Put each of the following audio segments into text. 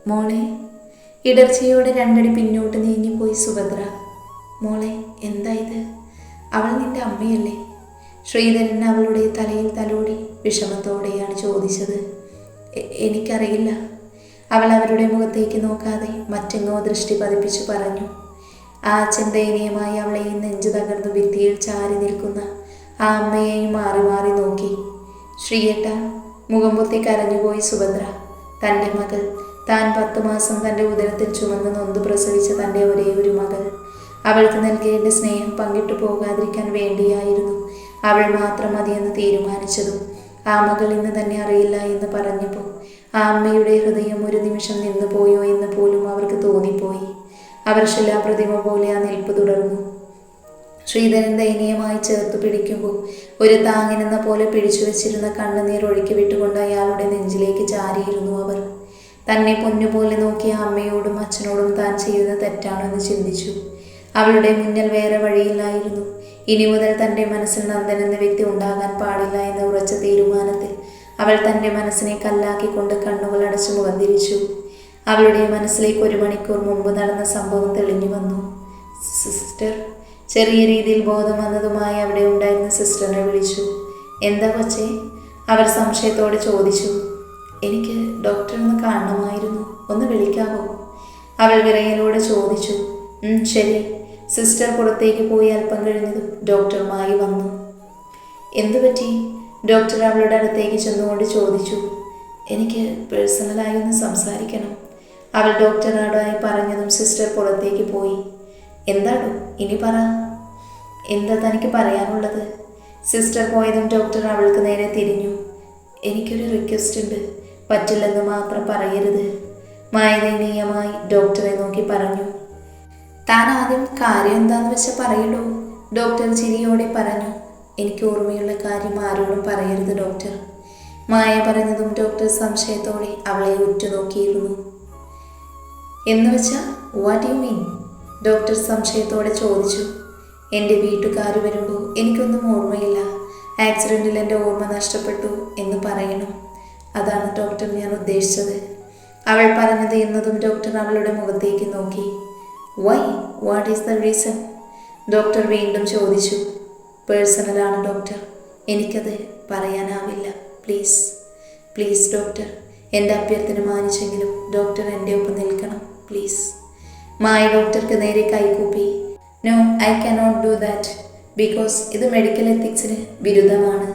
മോളെ. ഇടർച്ചയോടെ രണ്ടടി പിന്നോട്ട് നീങ്ങിപ്പോയി സുഭദ്ര. മോളെ, എന്താ ഇത്? അവൾ നിന്റെ അമ്മയല്ലേ? ശ്രീധരൻ അവളുടെ തലയിൽ തലോടി വിഷമത്തോടെയാണ് ചോദിച്ചത്. എനിക്കറിയില്ല. അവൾ അവരുടെ മുഖത്തേക്ക് നോക്കാതെ മറ്റെങ്ങോ ദൃഷ്ടി പതിപ്പിച്ചു പറഞ്ഞു. ആ അച്ഛൻ ദയനീയമായി അവളെയും നെഞ്ചു തകർന്നു ഭിത്തിയിൽ ചാരി നിൽക്കുന്ന ആ അമ്മയെയും മാറി മാറി നോക്കി. ശ്രീയേട്ട, മുഖം പൊത്തി കരഞ്ഞുപോയി സുഭദ്ര. തൻ്റെ മകൾ, താൻ 10 മാസം തൻ്റെ ഉദരത്തിൽ ചുമന്ന് നൊന്ത് പ്രസവിച്ച തൻ്റെ ഒരേ ഒരു മകൾ, അവൾക്ക് നൽകേണ്ട സ്നേഹം പങ്കിട്ടു പോകാതിരിക്കാൻ വേണ്ടിയായിരുന്നു അവൾ മാത്രം മതിയെന്ന് തീരുമാനിച്ചതും ആ മകൾ ഇന്ന് തന്നെ അറിയില്ല എന്ന് പറഞ്ഞപ്പോൾ ആ അമ്മയുടെ ഹൃദയം ഒരു നിമിഷം നിന്നുപോയോ എന്ന് പോലും അവർക്ക് തോന്നിപ്പോയി. അവർ ശിലാപ്രതിമ പോലെ ആ നിൽപ്പ് തുടർന്നു. ശ്രീധരൻ ദയനീയമായി ചേർത്ത് പിടിക്കുമ്പോൾ ഒരു താങ്ങിനെന്ന പോലെ പിടിച്ചു വെച്ചിരുന്ന കണ്ണുനീർ ഒഴുക്കി വിട്ടുകൊണ്ട് അയാളുടെ നെഞ്ചിലേക്ക് ചാരിയിരുന്നു അവർ. തന്നെ പൊന്നുപോലെ നോക്കിയ അമ്മയോടും അച്ഛനോടും താൻ ചെയ്യുന്ന തെറ്റാണെന്ന് ചിന്തിച്ചു. അവളുടെ മുന്നിൽ വേറെ വഴിയില്ലായിരുന്നു. ഇനി മുതൽ തൻ്റെ മനസ്സിൽ നന്ദൻ എന്ന വ്യക്തി ഉണ്ടാകാൻ പാടില്ല എന്ന ഉറച്ച തീരുമാനത്തിൽ അവൾ തൻ്റെ മനസ്സിനെ കല്ലാക്കിക്കൊണ്ട് കണ്ണുകൾ അടച്ചു മുഖം തിരിച്ചു. അവളുടെ മനസ്സിലേക്ക് 1 മണിക്കൂർ മുമ്പ് നടന്ന സംഭവം തെളിഞ്ഞു വന്നു. സിസ്റ്റർ. ചെറിയ രീതിയിൽ ബോധം വന്നതുമായി അവിടെ ഉണ്ടായിരുന്ന സിസ്റ്ററിനെ വിളിച്ചു. എന്താ കൊച്ചേ? അവർ സംശയത്തോടെ ചോദിച്ചു. എനിക്ക് ഡോക്ടറെ ഒന്ന് കാണണമായിരുന്നു, ഒന്ന് വിളിക്കാമോ? അവൾ വിറയലോടെ ചോദിച്ചു. ശരി. സിസ്റ്റർ പുറത്തേക്ക് പോയി അല്പം കഴിഞ്ഞതും ഡോക്ടറുമായി വന്നു. എന്തു പറ്റി? ഡോക്ടർ അവളുടെ അടുത്തേക്ക് ചെന്നുകൊണ്ട് ചോദിച്ചു. എനിക്ക് പേഴ്സണലായി ഒന്ന് സംസാരിക്കണം. അവൾ ഡോക്ടറോടായി പറഞ്ഞതും സിസ്റ്റർ പുറത്തേക്ക് പോയി. എന്താണോ ഇനി പറ. എന്താ തനിക്ക് പറയാനുള്ളത്? സിസ്റ്റർ പോയതും ഡോക്ടർ അവൾക്ക് നേരെ തിരിഞ്ഞു. എനിക്കൊരു റിക്വസ്റ്റ് ഉണ്ട്, പറ്റില്ലെന്ന് മാത്രം പറയരുത്. ദയനീയമായി ഡോക്ടറെ നോക്കി പറഞ്ഞു. താൻ ആദ്യം കാര്യം എന്താന്ന് വെച്ചാൽ പറയടോ. ഡോക്ടർ ചിരിയോടെ പറഞ്ഞു. എനിക്ക് ഓർമ്മയുള്ള കാര്യം ആരോടും പറയരുത് ഡോക്ടർ. മായ പറഞ്ഞതും ഡോക്ടർ സംശയത്തോടെ അവളെ ഉറ്റുനോക്കിയിരുന്നു. എന്ന് വെച്ചാൽ വാട്ട് യു മീൻ? ഡോക്ടർ സംശയത്തോടെ ചോദിച്ചു. എൻ്റെ വീട്ടുകാർ വരുമ്പോൾ എനിക്കൊന്നും ഓർമ്മയില്ല. ആക്സിഡൻറ്റിൽ എൻ്റെ ഓർമ്മ നഷ്ടപ്പെട്ടു എന്ന് പറയണം. അതാണ് ഡോക്ടർ ഞാൻ ഉദ്ദേശിച്ചത്. അവൾ പറഞ്ഞത് എന്നതും ഡോക്ടർ അവളുടെ മുഖത്തേക്ക് നോക്കി. Why? What is the reason? Doctor വീണ്ടും ചോദിച്ചു. പേഴ്സണലാണ് ഡോക്ടർ, എനിക്കത് പറയാനാവില്ല. പ്ലീസ് പ്ലീസ് ഡോക്ടർ, എൻ്റെ അഭ്യർത്ഥന മാനിച്ചെങ്കിലും ഡോക്ടർ എൻ്റെ ഒപ്പം നിൽക്കണം പ്ലീസ്. മായ ഡോക്ടർക്ക് നേരെ കൈകൂപ്പി. No, I cannot do that, because ഇത് മെഡിക്കൽ എത്തിക്സിന് വിരുദ്ധമാണ്.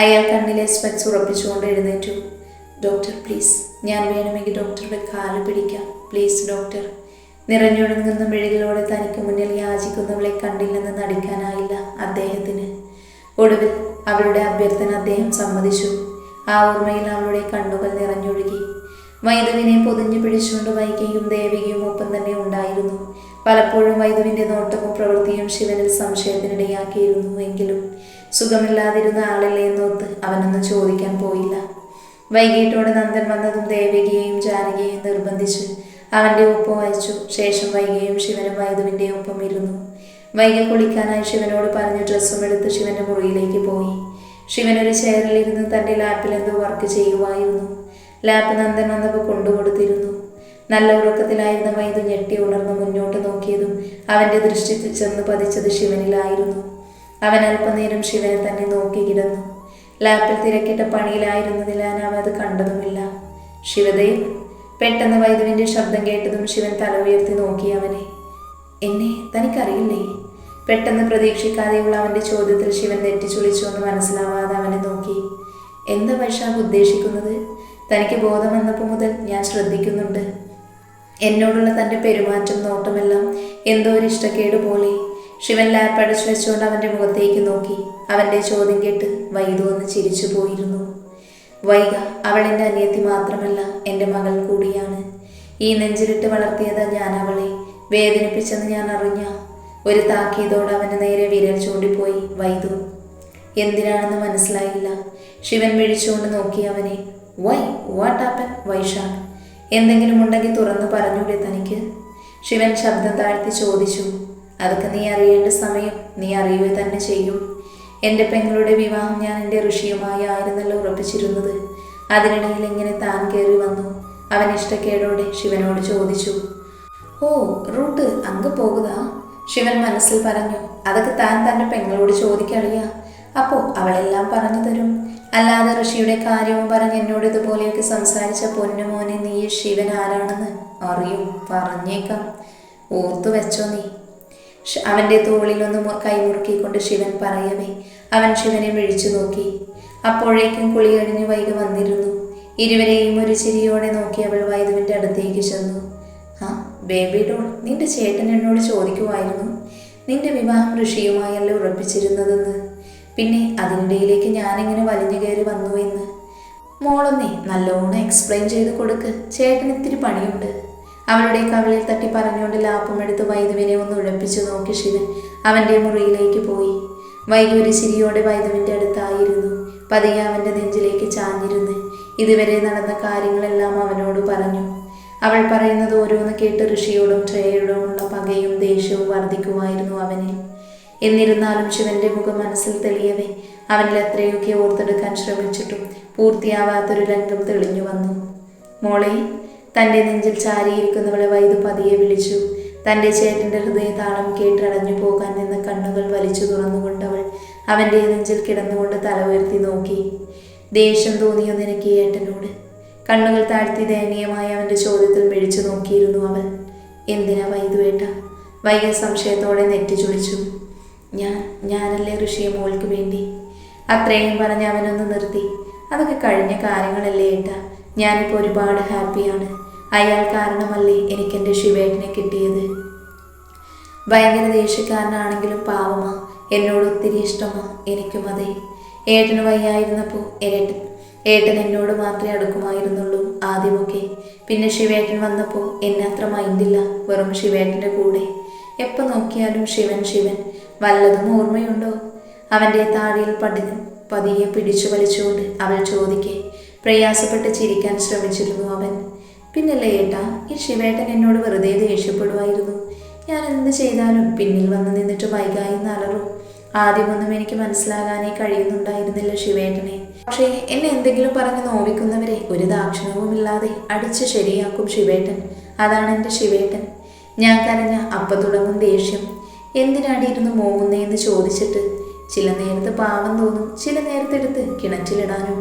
അയാൾ കണ്ണിലെ സ്പെക്സ് ഉറപ്പിച്ചുകൊണ്ട് എഴുന്നേറ്റു. ഡോക്ടർ പ്ലീസ്, ഞാൻ വേണമെങ്കിൽ ഡോക്ടറുടെ കാല് പിടിക്കാം പ്ലീസ് ഡോക്ടർ. നിറഞ്ഞൊഴുങ്ങുന്ന മിഴികളോടെ തനിക്ക് മുന്നിൽ യാചിക്കുന്നവളെ കണ്ടില്ലെന്ന് നടിക്കാനായില്ല അദ്ദേഹത്തിന്. ഒടുവിൽ അവളുടെ അഭ്യർത്ഥന അദ്ദേഹം സമ്മതിച്ചു. ആ ഓർമ്മയിൽ അവളുടെ കണ്ണുകൾ നിറഞ്ഞൊഴുകി. വൈദുവിനെ പൊതിഞ്ഞു പിടിച്ചുകൊണ്ട് വൈകിയും ദേവികയും ഒപ്പം തന്നെ ഉണ്ടായിരുന്നു. പലപ്പോഴും വൈദുവിൻ്റെ നോട്ടവും പ്രവൃത്തിയും ശിവനിൽ സംശയത്തിനിടയാക്കിയിരുന്നു. എങ്കിലും സുഖമില്ലാതിരുന്ന ആളല്ലേ എന്നോർത്ത് അവനൊന്നും ചോദിക്കാൻ പോയില്ല. വൈകിട്ടോടെ നന്ദൻ വന്നതും ദേവികയെയും ജാനകിയെയും നിർബന്ധിച്ച് അവൻ്റെ ഒപ്പം അയച്ചു. ശേഷം വൈകിയും ശിവനും വൈദുവിൻ്റെ ഒപ്പം ഇരുന്നു. വൈകി കുളിക്കാനായി ശിവനോട് പറഞ്ഞ് ഡ്രസ്സും എടുത്ത് ശിവൻ്റെ മുറിയിലേക്ക് പോയി. ശിവനൊരു ചെയറിലിരുന്ന് തൻ്റെ ലാപ്പിൽ എന്തോ വർക്ക് ചെയ്യുമായിരുന്നു. ലാപ്പ് നന്ദൻ വന്നപ്പോൾ കൊണ്ടുകൊടുത്തിരുന്നു. നല്ല ഉറക്കത്തിലായിരുന്ന വൈദു ഞെട്ടി ഉണർന്ന് മുന്നോട്ട് നോക്കിയതും അവൻ്റെ ദൃഷ്ടി ചെന്ന് പതിച്ചത് ശിവനിലായിരുന്നു. അവൻ അല്പനേരം ശിവനെ തന്നെ നോക്കി കിടന്നു. ലാപ്പിൽ തിരക്കിട്ട പണിയിലായിരുന്നതിനാൽ അവൻ അത് കണ്ടതുമില്ല. ശിവദേവ്. പെട്ടെന്ന് വൈദുവിൻ്റെ ശബ്ദം കേട്ടതും ശിവൻ തല ഉയർത്തി നോക്കി അവനെ. എന്നെ തനിക്കറിയില്ലേ? പെട്ടെന്ന് പ്രതീക്ഷിക്കാതെയുള്ള അവൻ്റെ ചോദ്യത്തിൽ ശിവൻ നെറ്റിച്ചുളിച്ചുവെന്ന് മനസ്സിലാവാതെ അവനെ നോക്കി. എന്താ വൈശാഖ് ഉദ്ദേശിക്കുന്നത്? തനിക്ക് ബോധം വന്നപ്പോൾ മുതൽ ഞാൻ ശ്രദ്ധിക്കുന്നുണ്ട്. എന്നോടുള്ള തൻ്റെ പെരുമാറ്റം, നോട്ടമെല്ലാം എന്തോ ഒരു ഇഷ്ടക്കേട് പോലെ. ശിവൻ ലാപ്പ് അടച്ചു വെച്ചുകൊണ്ട് അവൻ്റെ മുഖത്തേക്ക് നോക്കി. അവൻ്റെ ചോദ്യം കേട്ട് വൈദു ഒന്ന് ചിരിച്ചു പോയിരുന്നു. വൈക, അവൾ എൻ്റെ അനിയത്തി മാത്രമല്ല, എൻ്റെ മകൾ കൂടിയാണ്. ഈ നെഞ്ചിലിട്ട് വളർത്തിയത് ഞാൻ അവളെ. വേദനിപ്പിച്ചെന്ന് ഞാൻ അറിഞ്ഞ ഒരു താക്കീതോട് അവന് നേരെ വിരൽ ചൂണ്ടിപ്പോയി വൈദു. എന്തിനാണെന്ന് മനസ്സിലായില്ല. ശിവൻ വിഴിച്ചുകൊണ്ട് നോക്കി അവനെ. വൈ? What happen Vaishakh? എന്തെങ്കിലും ഉണ്ടെങ്കിൽ തുറന്നു പറഞ്ഞൂടെ തനിക്ക്? ശിവൻ ശബ്ദം താഴ്ത്തി ചോദിച്ചു. അതൊക്കെ നീ അറിയേണ്ട സമയം നീ അറിയുക തന്നെ ചെയ്യും. എൻ്റെ പെങ്ങളുടെ വിവാഹം ഞാൻ എൻ്റെ ഋഷിയുമായി ആയിരുന്നല്ലോ ഉറപ്പിച്ചിരുന്നത്. അതിനിടയിൽ എങ്ങനെ താൻ കയറി വന്നു? അവൻ ഇഷ്ടക്കേടോടെ ശിവനോട് ചോദിച്ചു. ഓ, റൂട്ട് അങ്ങ് പോകുതാ? ശിവൻ മനസ്സിൽ പറഞ്ഞു. അതൊക്കെ താൻ തൻ്റെ പെങ്ങളോട് ചോദിക്കളിയാ, അപ്പോൾ അവളെല്ലാം പറഞ്ഞു തരും. അല്ലാതെ ഋഷിയുടെ കാര്യവും പറഞ്ഞ് എന്നോട് ഇതുപോലെയൊക്കെ സംസാരിച്ച പൊന്നുമോനെ, നീ ശിവൻ ആരാണെന്ന് അറിയും, പറഞ്ഞേക്കാം, ഓർത്തു വെച്ചോ നീ. അവൻ്റെ തോളിലൊന്ന് കൈമുറുക്കിക്കൊണ്ട് ശിവൻ പറയവേ അവൻ ശിവനെ വിളിച്ചു നോക്കി. അപ്പോഴേക്കും കുളി കഴിഞ്ഞ് വൈകി വന്നിരുന്നു. ഇരുവരെയും ഒരു ചിരിയോടെ നോക്കി അവൾ വൈദുവിൻ്റെ അടുത്തേക്ക് ചെന്നു. ആ ബേബി ഡോൾ, നിന്റെ ചേട്ടൻ എന്നോട് ചോദിക്കുമായിരുന്നു നിന്റെ വിവാഹം ഋഷിയുമായല്ലേ ഉറപ്പിച്ചിരുന്നതെന്ന്. പിന്നെ അതിനിടയിലേക്ക് ഞാനെങ്ങനെ വലിഞ്ഞു കയറി വന്നു എന്ന്. മോളൊന്നേ നല്ലോണം എക്സ്പ്ലെയിൻ ചെയ്ത് കൊടുക്ക്, ചേട്ടൻ ഇത്തിരി പണിയുണ്ട്. അവളുടെ കവിളിൽ തട്ടി പറഞ്ഞുകൊണ്ട് ലാപ്പമെടുത്ത് വൈദുവിനെ ഒന്ന് ഉഴപ്പിച്ചു നോക്കി ശിവൻ അവൻ്റെ മുറിയിലേക്ക് പോയി. വൈകി ഒരു ചിരിയോടെ വൈദുവിൻ്റെ അടുത്തായിരുന്നു. പതിയെ അവൻ്റെ നെഞ്ചിലേക്ക് ചാഞ്ഞിരുന്ന് ഇതുവരെ നടന്ന കാര്യങ്ങളെല്ലാം അവനോട് പറഞ്ഞു. അവൾ പറയുന്നത് ഓരോന്ന് കേട്ട് ഋഷിയോടും ശ്രേയയോടുമുള്ള പകയും ദേഷ്യവും വർദ്ധിക്കുമായിരുന്നു അവനിൽ. എന്നിരുന്നാലും ശിവന്റെ മുഖം മനസ്സിൽ തെളിയവേ അവനിൽ എത്രയൊക്കെ ഓർത്തെടുക്കാൻ ശ്രമിച്ചിട്ടും പൂർത്തിയാവാത്തൊരു രംഗം തെളിഞ്ഞു വന്നു. മോളെ, തൻ്റെ നെഞ്ചിൽ ചാരിയിരിക്കുന്നവളെ വൈദു പതിയെ വിളിച്ചു. തൻ്റെ ചേട്ടൻ്റെ ഹൃദയതാളം കേട്ടടഞ്ഞു പോകാൻ നിന്ന കണ്ണുകൾ വലിച്ചു തുറന്നുകൊണ്ടവൾ അവൻ്റെ നെഞ്ചിൽ കിടന്നുകൊണ്ട് തല ഉയർത്തി നോക്കി. ദേഷ്യം തോന്നിയോ നിനക്ക് ഏട്ടനോട്? കണ്ണുകൾ താഴ്ത്തി ദയനീയമായി അവൻ്റെ ചോദ്യത്തിൽ മിഴിച്ചു നോക്കിയിരുന്നു അവൾ. എന്തിനാ വൈദു ഏട്ട? വൈകിയ സംശയത്തോടെ നെറ്റി ചുളിച്ചു. ഞാനല്ലേ ഋഷിയെ മോൾക്ക് വേണ്ടി. അത്രയും പറഞ്ഞ് അവനൊന്ന് നിർത്തി. അതൊക്കെ കഴിഞ്ഞ കാര്യങ്ങളല്ലേ ഏട്ട, ഞാനിപ്പോൾ ഒരുപാട് ഹാപ്പിയാണ്. അയാൾ കാരണമല്ലേ എനിക്കെൻ്റെ ശിവേട്ടനെ കിട്ടിയത്. ഭയങ്കര ദേഷ്യക്കാരനാണെങ്കിലും പാവമാ, എന്നോട് ഒത്തിരി ഇഷ്ടമാ. എനിക്കും അതെ. ഏട്ടന് വയ്യായിരുന്നപ്പോൾ ഏട്ടൻ എന്നോട് മാത്രമേ അടുക്കുമായിരുന്നുള്ളൂ ആദ്യമൊക്കെ. പിന്നെ ശിവേട്ടൻ വന്നപ്പോൾ എന്നെ അത്ര മൈൻഡില്ല, വെറും ശിവേട്ടൻ്റെ കൂടെ. എപ്പോൾ നോക്കിയാലും ശിവൻ ശിവൻ. വല്ലതും ഓർമ്മയുണ്ടോ? അവൻ്റെ താടിയിൽ പതിയെ പിടിച്ചു വലിച്ചുകൊണ്ട് അവൾ ചോദിക്കെ പ്രയാസപ്പെട്ട് ചിരിക്കാൻ ശ്രമിച്ചിരുന്നു അവൻ. പിന്നല്ലേ ഏട്ടാ, ഈ ശിവേട്ടൻ എന്നോട് വെറുതെ ദേഷ്യപ്പെടുമായിരുന്നു. ഞാൻ എന്ത് ചെയ്താലും പിന്നിൽ വന്ന് നിന്നിട്ട് വൈകായി നലറും. ആദ്യമൊന്നും എനിക്ക് മനസ്സിലാകാനേ കഴിയുന്നുണ്ടായിരുന്നില്ല ശിവേട്ടനെ. പക്ഷേ എന്നെ എന്തെങ്കിലും പറഞ്ഞ് നോവിക്കുന്നവരെ ഒരു ദാക്ഷിണ്യവുമില്ലാതെ അടിച്ച് ശരിയാക്കും ശിവേട്ടൻ. അതാണ് എൻ്റെ ശിവേട്ടൻ. ഞാൻ കരഞ്ഞ അപ്പം തുടങ്ങും ദേഷ്യം. എന്തിനാടിയിരുന്നു മോങ്ങുന്നേന്ന് ചോദിച്ചിട്ട്. ചില നേരത്ത് പാവം തോന്നും, ചില നേരത്തെടുത്ത് കിണറ്റിലിടാനും.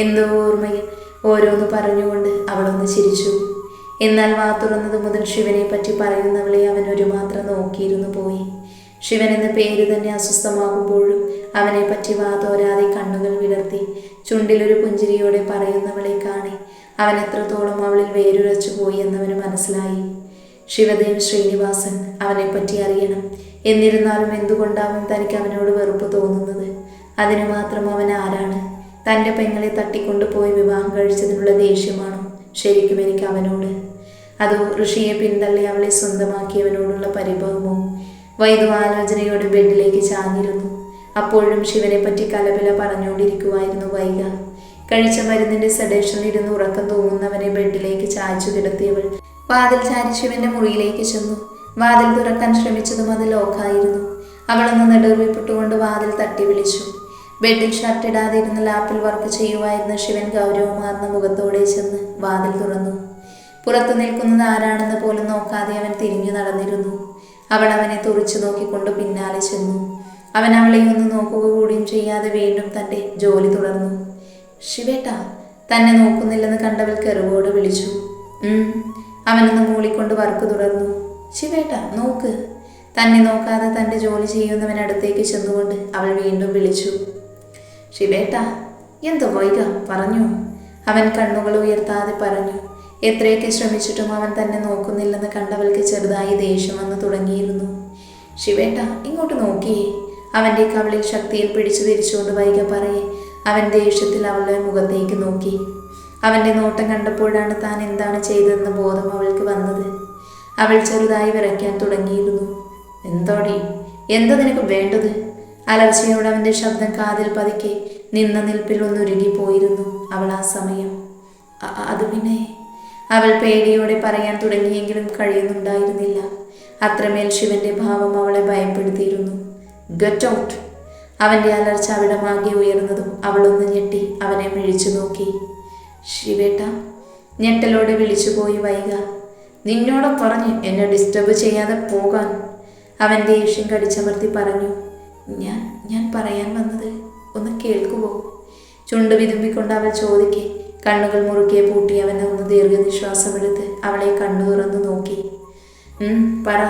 എന്തോ ഓർമ്മയിൽ ഓരോന്ന് പറഞ്ഞുകൊണ്ട് അവളൊന്ന് ചിരിച്ചു. എന്നാൽ വാ തുറന്നത് മുതൽ ശിവനെ പറ്റി പറയുന്നവളെ അവൻ ഒരു മാത്രം നോക്കിയിരുന്നു പോയി. ശിവൻ എന്ന പേര് തന്നെ അസ്വസ്ഥമാകുമ്പോഴും അവനെ പറ്റി വാ തോരാതെ കണ്ണുകൾ വിടർത്തി ചുണ്ടിലൊരു പുഞ്ചിരിയോടെ പറയുന്നവളെ കാണി അവൻ എത്രത്തോളം അവളിൽ വേരുറച്ചു പോയി എന്നവന് മനസ്സിലായി. ശിവദേവ് ശ്രീനിവാസൻ അവനെപ്പറ്റി അറിയണം. എന്നിരുന്നാലും എന്തുകൊണ്ടാവും തനിക്ക് അവനോട് വെറുപ്പ് തോന്നുന്നത്? അതിനു മാത്രം അവൻ ആരാണ്? തൻ്റെ പെങ്ങളെ തട്ടിക്കൊണ്ടുപോയി വിവാഹം കഴിച്ചതിനുള്ള ദേഷ്യമാണോ ശരിക്കും എനിക്ക് അവനോട്? അതോ ഋഷിയെ പിന്തള്ളി അവളെ സ്വന്തമാക്കിയവനോടുള്ള പരിഭവമോ? വൈദു ആലോചനയോട് ബെഡിലേക്ക് ചാഞ്ഞിരുന്നു. അപ്പോഴും ശിവനെ പറ്റി കലപില പറഞ്ഞുകൊണ്ടിരിക്കുമായിരുന്നു വൈഗ. കഴിച്ച മരുന്നിൻ്റെ സെഡേഷനിലിരുന്ന് ഉറക്കം തോന്നുന്നവനെ ബെഡിലേക്ക് ചായച്ചു കിടത്തിയവൾ വാതിൽ ചാരി ശിവന്റെ മുറിയിലേക്ക് ചെന്നു. വാതിൽ തുറക്കാൻ ശ്രമിച്ചതും അത് ലോക്കായിരുന്നു. അവളൊന്ന് നെടുവിപ്പെട്ടുകൊണ്ട് വാതിൽ തട്ടി വിളിച്ചു. ബെഡിൽ ഷർട്ടിടാതെ ഇരുന്ന് ലാപ്പിൽ വർക്ക് ചെയ്യുമായിരുന്ന ശിവൻ ഗൗരവമാർന്ന മുഖത്തോടെ ചെന്ന് വാതിൽ തുറന്നു. പുറത്തു നിൽക്കുന്നത് ആരാണെന്ന് പോലും നോക്കാതെ അവൻ തിരിഞ്ഞു നടന്നിരുന്നു. അവൾ അവനെ തുറിച്ചു നോക്കിക്കൊണ്ട് പിന്നാലെ ചെന്നു. അവൻ അവളെ ഒന്ന് നോക്കുക കൂടിയും ചെയ്യാതെ വീണ്ടും തൻ്റെ ജോലി തുടർന്നു. ശിവേട്ടാ, തന്നെ നോക്കുന്നില്ലെന്ന് കണ്ടവൾ കെറുവോട് വിളിച്ചു. അവനൊന്ന് മൂളിക്കൊണ്ട് വർക്ക് തുടർന്നു. ശിവേട്ടാ നോക്ക്. തന്നെ നോക്കാതെ തൻ്റെ ജോലി ചെയ്യുന്നവനടുത്തേക്ക് ചെന്നുകൊണ്ട് അവൾ വീണ്ടും വിളിച്ചു. ശിവേട്ടാ, എന്തോ വൈക പറഞ്ഞു. അവൻ കണ്ണുകൾ ഉയർത്താതെ പറഞ്ഞു. എത്രയൊക്കെ ശ്രമിച്ചിട്ടും അവൻ തന്നെ നോക്കുന്നില്ലെന്ന് കണ്ടവൾക്ക് ചെറുതായി ദേഷ്യം വന്നു തുടങ്ങിയിരുന്നു. ശിവേട്ടാ, ഇങ്ങോട്ട് നോക്കിയേ. അവൻ്റെ കവിളിൽ ശക്തിയിൽ പിടിച്ചു തിരിച്ചുകൊണ്ട് വൈക പറയേ അവൻ ദേഷ്യത്തിൽ അവളുടെ മുഖത്തേക്ക് നോക്കി. അവൻ്റെ നോട്ടം കണ്ടപ്പോഴാണ് താൻ എന്താണ് ചെയ്തതെന്ന ബോധം അവൾക്ക് വന്നത്. അവൾ ചെറുതായി വിറയ്ക്കാൻ തുടങ്ങിയിരുന്നു. എന്തോടി, എന്താ നിനക്ക് വേണ്ടത്? അലർച്ചയോടെ അവൻ്റെ ശബ്ദം കാതിൽ പതുക്കെ നിന്ന നിൽപ്പിൽ ഒന്നുരുകിപ്പോയിരുന്നു അവൾ ആ സമയം. അത് പിന്നെ അവൾ പേടിയോടെ പറയാൻ തുടങ്ങിയെങ്കിലും കഴിയുന്നുണ്ടായിരുന്നില്ല. അത്രമേൽ ശിവന്റെ ഭാവം അവളെ ഭയപ്പെടുത്തിയിരുന്നു. Get out. അവൻ്റെ അലർച്ച അവിടമാകെ ഉയർന്നതും അവളൊന്ന് ഞെട്ടി അവനെ മിഴിച്ചു നോക്കി. ശിവേട്ട, ഞെട്ടലോടെ വിളിച്ചുപോയി വൈക. നിന്നോട് പറഞ്ഞ് എന്നെ ഡിസ്റ്റർബ് ചെയ്യാതെ പോകാൻ, അവൻ ദേഷ്യം കടിച്ചമർത്തി പറഞ്ഞു. ഞാൻ പറയാൻ വന്നത് ഒന്ന് കേൾക്കുമോ? ചുണ്ടു വിതുമ്പിക്കൊണ്ട് അവൾ ചോദിക്കെ കണ്ണുകൾ മുറുക്കെ പൂട്ടി അവൻ ഒന്ന് ദീർഘനിശ്വാസമെടുത്ത് അവളെ കണ്ണു തുറന്നു നോക്കി. പറ.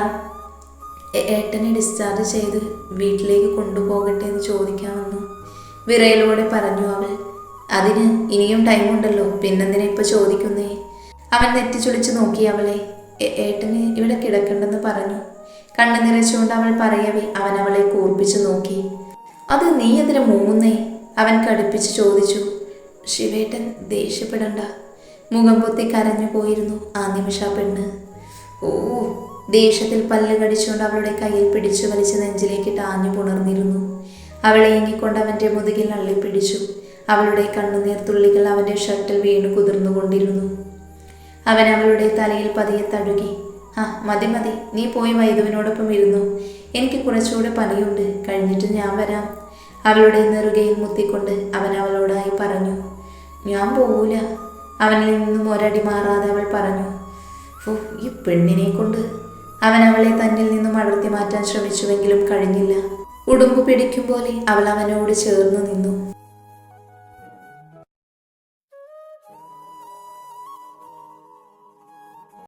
ഏട്ടനെ ഡിസ്ചാർജ് ചെയ്ത് വീട്ടിലേക്ക് കൊണ്ടുപോകട്ടെ എന്ന് ചോദിക്കാമെന്നു വിറയലോടെ പറഞ്ഞു അവൾ. അതിന് ഇനിയും ടൈമുണ്ടല്ലോ, പിന്നെന്തിനാ ഇപ്പൊ ചോദിക്കുന്നേ? അവൻ നെറ്റിച്ചുളിച്ച് നോക്കി അവളെ. ഏട്ടന് ഇവിടെ കിടക്കണ്ടെന്ന് പറഞ്ഞു. കണ്ണു നിറച്ചുകൊണ്ട് അവൾ പറയവേ അവൻ അവളെ കൂർപ്പിച്ചു നോക്കി. അത് നീ എന്തിനാ മൂന്നേ? അവൻ കടുപ്പിച്ച് ചോദിച്ചു. ശിവേട്ടൻ ദേഷ്യപ്പെടണ്ട. മുഖം പൊത്തി കരഞ്ഞു പോയിരുന്നു ആ നിമിഷ പെണ്ണ്. ഓ, ദേഷ്യത്തിൽ പല്ല് കടിച്ചുകൊണ്ട് അവളുടെ കയ്യിൽ പിടിച്ചു വലിച്ച് നെഞ്ചിലേക്കിട്ട് ആഞ്ഞു പുണർന്നിരുന്നു. അവളെ ഏങ്ങിക്കൊണ്ട് അവൻ്റെ മുതുകിൽ അള്ളിപ്പിടിച്ചു. അവളുടെ കണ്ണുനീർ തുള്ളികൾ അവൻ്റെ ഷർട്ടിൽ വീണു കുതിർന്നുകൊണ്ടിരുന്നു. അവൻ അവളുടെ തലയിൽ പതിയെ തഴുകി. മതി, നീ പോയി വൈദുവിനോടൊപ്പം ഇരുന്നു. എനിക്ക് കുറച്ചുകൂടെ പണിയുണ്ട്, കഴിഞ്ഞിട്ട് ഞാൻ വരാം. അവളുടെ നെറുകയിൽ മുത്തിക്കൊണ്ട് അവൻ അവളോടായി പറഞ്ഞു. ഞാൻ പോകൂല. അവനിൽ നിന്നും ഒരടി മാറാതെ അവൾ പറഞ്ഞു. ഈ പെണ്ണിനെ കൊണ്ട്. അവൻ അവളെ തന്നിൽ നിന്നും അടർത്തി മാറ്റാൻ ശ്രമിച്ചുവെങ്കിലും കഴിഞ്ഞില്ല. ഉടുമ്പ് പിടിക്കും പോലെ അവൾ അവനോട് ചേർന്ന് നിന്നു.